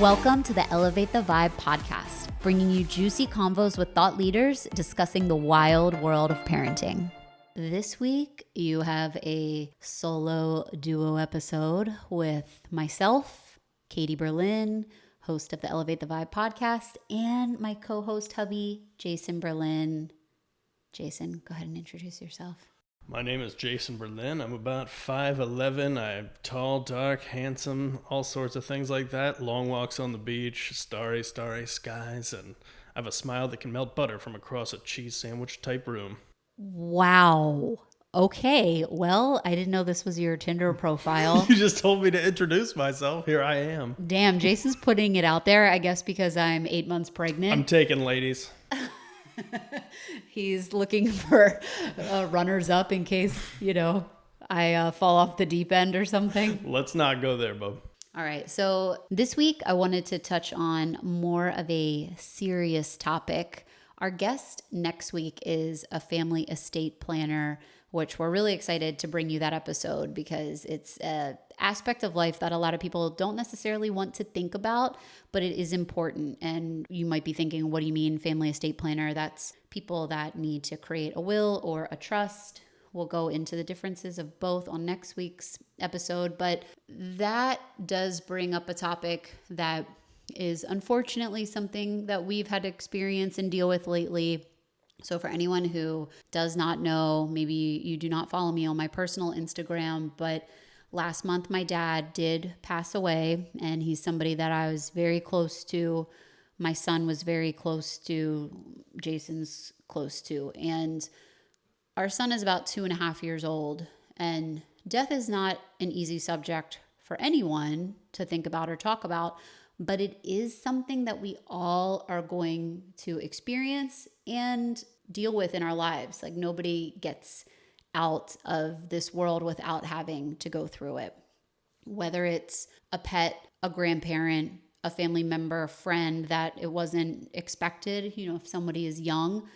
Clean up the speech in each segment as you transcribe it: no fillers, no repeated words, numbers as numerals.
Welcome to the Elevate the Vibe podcast, bringing you juicy convos with thought leaders discussing the wild world of parenting. This week, you have a solo duo episode with myself, Katie Berlin, host of the Elevate the Vibe podcast, and my co-host hubby, Jason Berlin. Jason, go ahead and introduce yourself. My name is Jason Berlin. I'm about 5'11". I'm tall, dark, handsome, all sorts of things like that. Long walks on the beach, starry skies, and I have a smile that can melt butter from across a cheese sandwich type room. Wow. Okay. Well, I didn't know this was your Tinder profile. You just told me to introduce myself. Here I am. Damn, Jason's putting it out there, I guess because I'm 8 months pregnant. I'm taking ladies. He's looking for runners up in case, I fall off the deep end or something. Let's not go there, bub. All right. So this week I wanted to touch on more of a serious topic. Our guest next week is a family estate planner, which we're really excited to bring you that episode because it's an aspect of life that a lot of people don't necessarily want to think about, but it is important. And you might be thinking, what do you mean family estate planner? That's people that need to create a will or a trust. We'll go into the differences of both on next week's episode, but that does bring up a topic that is unfortunately something that we've had to experience and deal with lately. So for anyone who does not know, maybe you do not follow me on my personal Instagram, but last month my dad did pass away, and he's somebody that I was very close to. My son was very close to, Jason's close to, and our son is about 2.5 years old, and death is not an easy subject for anyone to think about or talk about, but it is something that we all are going to experience and deal with in our lives. Like nobody gets out of this world without having to go through it. Whether it's a pet, a grandparent, a family member, a friend that it wasn't expected, if somebody is young,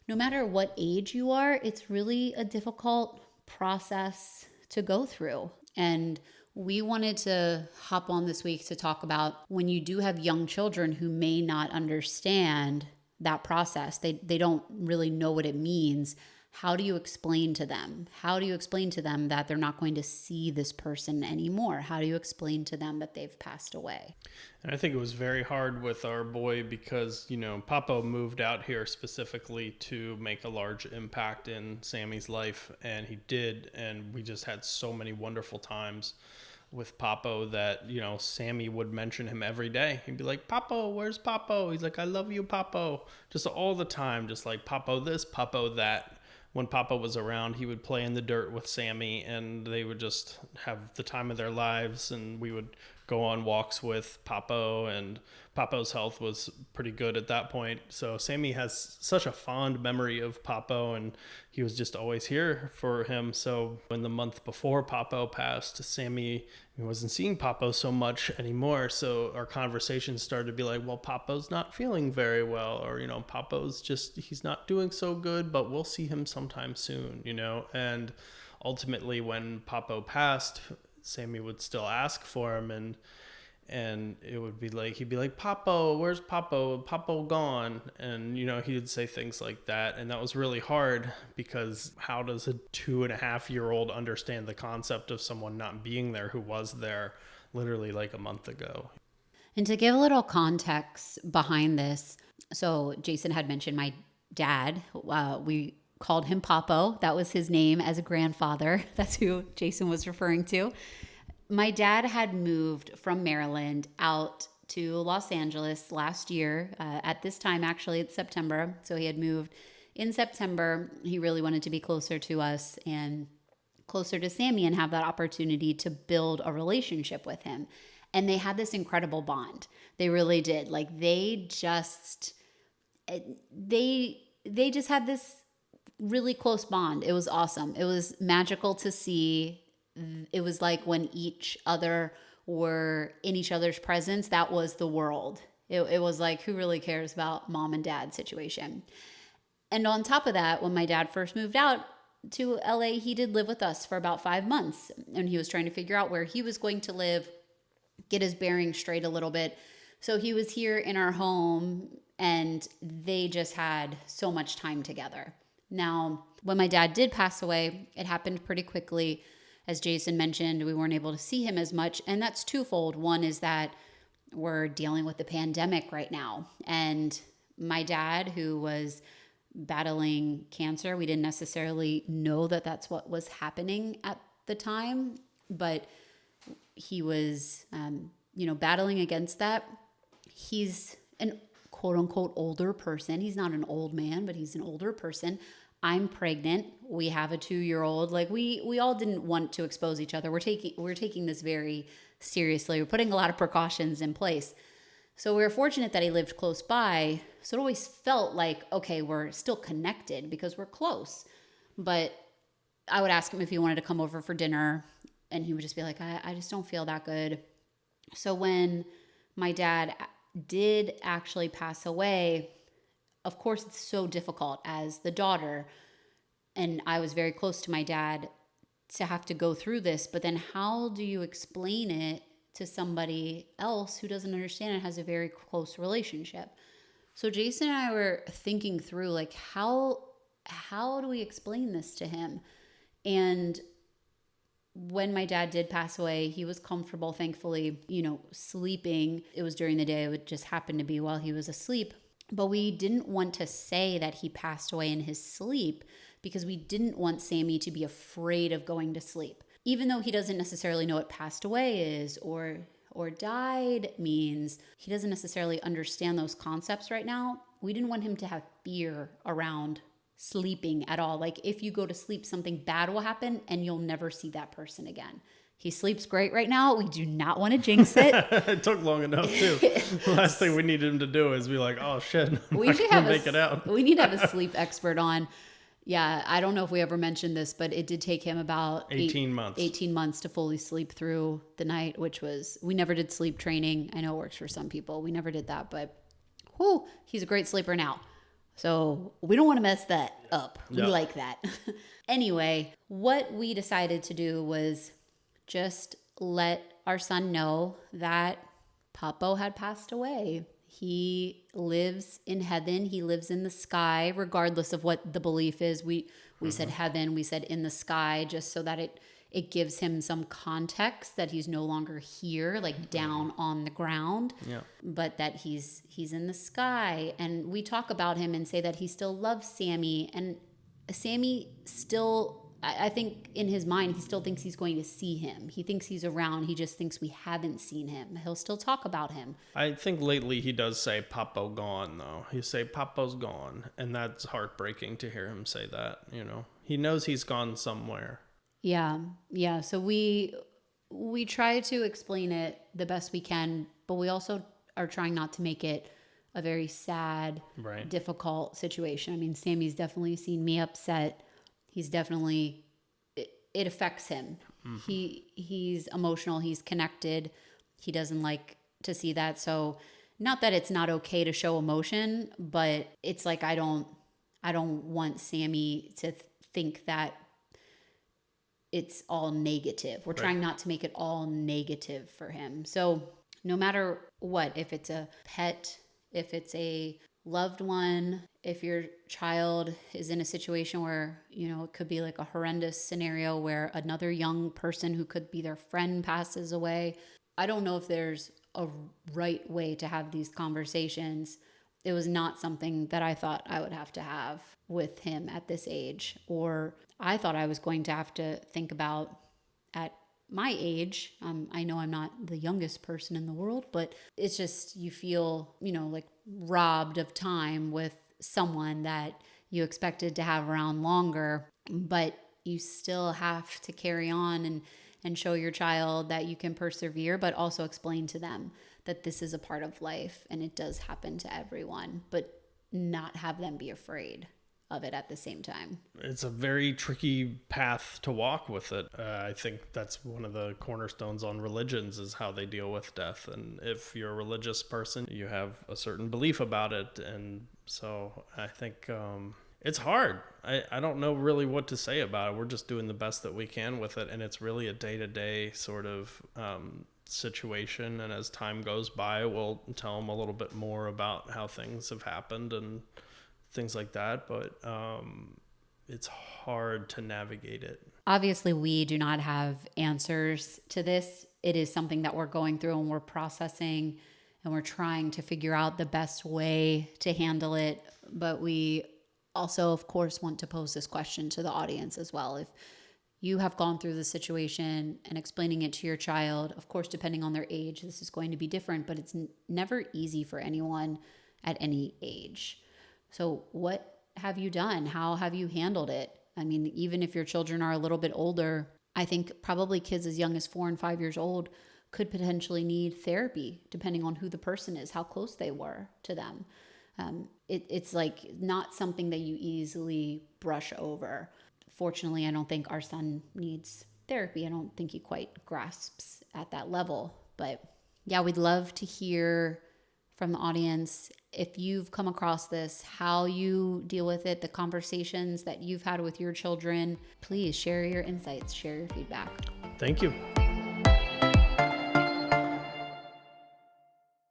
no matter what age you are, it's really a difficult process to go through. And we wanted to hop on this week to talk about when you do have young children who may not understand that process. They don't really know what it means. How do you explain to them? How do you explain to them that they're not going to see this person anymore? How do you explain to them that they've passed away? And I think it was very hard with our boy because, Papa moved out here specifically to make a large impact in Sammy's life, and he did, and we just had so many wonderful times with Papo that, Sammy would mention him every day. He'd be like, Papo, where's Papo? He's like, I love you, Papo. Just all the time, just like Papo this, Papo that. When Papa was around, he would play in the dirt with Sammy, and they would just have the time of their lives, and we would go on walks with Papo, and Papo's health was pretty good at that point. So Sammy has such a fond memory of Papo, and he was just always here for him. So in the month before Papo passed, Sammy wasn't seeing Papo so much anymore. So our conversations started to be like, well, Papo's not feeling very well, or, Papo's he's not doing so good, but we'll see him sometime soon, and ultimately when Papo passed, Sammy would still ask for him, and it would be like, he'd be like, Papo, where's Papo? Papo gone. And, he would say things like that. And that was really hard because how does a 2.5-year-old understand the concept of someone not being there who was there literally like a month ago? And to give a little context behind this, so Jason had mentioned my dad. We called him Papo. That was his name as a grandfather. That's who Jason was referring to. My dad had moved from Maryland out to Los Angeles last year. At this time, actually, it's September. So he had moved in September. He really wanted to be closer to us and closer to Sammy and have that opportunity to build a relationship with him. And they had this incredible bond. They really did. Like they just had this really close bond. It was awesome. It was magical to see. It was like when each other were in each other's presence, that was the world. It was like, who really cares about mom and dad situation? And on top of that, when my dad first moved out to LA, he did live with us for about 5 months, and he was trying to figure out where he was going to live, get his bearings straight a little bit. So he was here in our home and they just had so much time together. Now, when my dad did pass away, it happened pretty quickly. As Jason mentioned, we weren't able to see him as much. And that's twofold. One is that we're dealing with the pandemic right now. And my dad, who was battling cancer, we didn't necessarily know that that's what was happening at the time, but he was, battling against that. He's an quote unquote older person. He's not an old man, but he's an older person. I'm pregnant. We have a 2-year-old. Like we all didn't want to expose each other. We're taking this very seriously. We're putting a lot of precautions in place. So we were fortunate that he lived close by. So it always felt like, okay, we're still connected because we're close. But I would ask him if he wanted to come over for dinner, and he would just be like, I just don't feel that good. So when my dad did actually pass away, of course, it's so difficult as the daughter, and I was very close to my dad, to have to go through this. But then how do you explain it to somebody else who doesn't understand and has a very close relationship? So Jason and I were thinking through, like, how do we explain this to him? And when my dad did pass away, he was comfortable, thankfully, sleeping. It was during the day. It just happened to be while he was asleep. But we didn't want to say that he passed away in his sleep because we didn't want Sammy to be afraid of going to sleep. Even though he doesn't necessarily know what passed away is or died means, he doesn't necessarily understand those concepts right now. We didn't want him to have fear around sleeping at all. Like, if you go to sleep, something bad will happen and you'll never see that person again. He sleeps great right now. We do not want to jinx it. It took long enough too. The last thing we needed him to do is be like, "Oh shit, we need to make it out." We need to have a sleep expert on. Yeah, I don't know if we ever mentioned this, but it did take him about 18 months. 18 months to fully sleep through the night, we never did sleep training. I know it works for some people. We never did that, but he's a great sleeper now. So we don't want to mess that up. We like that. Anyway, what we decided to do was just let our son know that Papo had passed away. He lives in heaven. He lives in the sky, regardless of what the belief is. We said heaven, we said in the sky, just so that it gives him some context that he's no longer here, like down on the ground, but that he's in the sky. And we talk about him and say that he still loves Sammy. And Sammy still, I think in his mind, he still thinks he's going to see him. He thinks he's around. He just thinks we haven't seen him. He'll still talk about him. I think lately he does say Papo gone, though. He say Papo's gone. And that's heartbreaking to hear him say that, He knows he's gone somewhere. Yeah. So we try to explain it the best we can, but we also are trying not to make it a very sad, difficult situation. I mean, Sammy's definitely seen me upset. He's definitely, it affects him. Mm-hmm. He's emotional. He's connected. He doesn't like to see that. So not that it's not okay to show emotion, but it's like, I don't want Sammy to think that it's all negative. We're trying not to make it all negative for him. So no matter what, if it's a pet, if it's a loved one, if your child is in a situation where, it could be like a horrendous scenario where another young person who could be their friend passes away. I don't know if there's a right way to have these conversations. It was not something that I thought I would have to have with him at this age, or I thought I was going to have to think about at my age. I know I'm not the youngest person in the world, but it's just, you feel, like robbed of time with someone that you expected to have around longer, but you still have to carry on and show your child that you can persevere, but also explain to them that this is a part of life and it does happen to everyone, but not have them be afraid of it at the same time. It's a very tricky path to walk with it. I think that's one of the cornerstones on religions is how they deal with death. And if you're a religious person, you have a certain belief about it. And so I think it's hard. I don't know really what to say about it. We're just doing the best that we can with it. And it's really a day-to-day sort of situation, and as time goes by, we'll tell them a little bit more about how things have happened and things like that. But it's hard to navigate it. Obviously, we do not have answers to this. It is something that we're going through and we're processing, and we're trying to figure out the best way to handle it. But we also, of course, want to pose this question to the audience as well. If you have gone through the situation and explaining it to your child, of course, depending on their age, this is going to be different, but it's never easy for anyone at any age. So what have you done? How have you handled it? I mean, even if your children are a little bit older, I think probably kids as young as 4 and 5 years old could potentially need therapy, depending on who the person is, how close they were to them. It's like not something that you easily brush over. Fortunately, I don't think our son needs therapy. I don't think he quite grasps at that level. But yeah, we'd love to hear from the audience if you've come across this, how you deal with it, the conversations that you've had with your children. Please share your insights, share your feedback. Thank you.